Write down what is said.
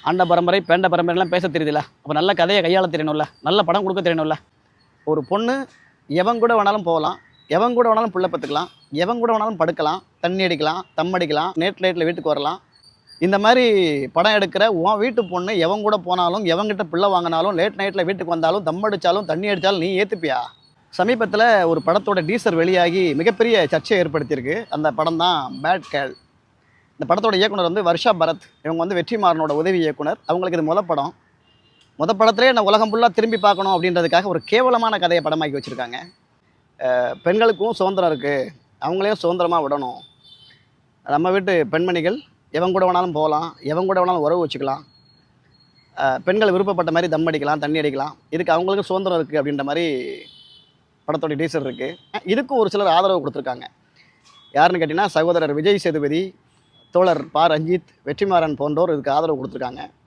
அண்ட பரம்பரை பேண்ட பரம்பரைலாம் பேச தெரியுதுல்ல, அப்போ நல்ல கதையை கையாள தெரியணும்ல, நல்ல படம் கொடுக்க தெரியணும்ல. ஒரு பொண்ணு எவன் கூட வேணாலும் போகலாம், எவன் கூட வேணாலும் புள்ள பெற்றுக்கலாம், எவன் கூட வேணாலும் படுக்கலாம், தண்ணி அடிக்கலாம், தம் அடிக்கலாம், லேட்டில் வீட்டுக்கு வரலாம். இந்த மாதிரி படம் எடுக்கிற உன் வீட்டு பொண்ணு எவன் கூட போனாலும், எவன்கிட்ட பிள்ளை வாங்கினாலும், லேட் நைட்டில் வீட்டுக்கு வந்தாலும், தம் அடித்தாலும், தண்ணி அடித்தாலும் நீ ஏற்றுப்பியா? சமீபத்தில் ஒரு படத்தோட டீசர் வெளியாகி மிகப்பெரிய சர்ச்சையை ஏற்படுத்தியிருக்கு. அந்த படம் தான் பேட் கேர்ள். இந்த படத்தோட இயக்குனர் வந்து வர்ஷா பரத். இவங்க வந்து வெற்றிமாறனோட உதவி இயக்குனர். அவங்களுக்கு இது படம். படத்திலே நான் உலகம் ஃபுல்லாக திரும்பி பார்க்கணும் அப்படின்றதுக்காக ஒரு கேவலமான கதையை படமாக்கி வச்சுருக்காங்க. பெண்களுக்கும் சுதந்திரம் இருக்குது, அவங்களையும் சுதந்திரமாக விடணும். நம்ம வீட்டு பெண்மணிகள் எவன் கூட வேணாலும் போகலாம், எவன் கூட வேணாலும் உறவு வச்சுக்கலாம், பெண்கள் விருப்பப்பட்ட மாதிரி தம் அடிக்கலாம், தண்ணி அடிக்கலாம், இதுக்கு அவங்களுக்கும் சுதந்திரம் இருக்குது அப்படின்ற மாதிரி படத்தோட டீசர் இருக்குது. இதுக்கும் ஒரு சிலர் ஆதரவு கொடுத்துருக்காங்க. யாருன்னு கேட்டிங்கன்னா, சகோதரர் விஜய் சேதுபதி, தோழர் ப. ரஞ்சித், வெற்றிமாறன் போன்றோர் இதுக்கு ஆதரவு கொடுத்துருக்காங்க.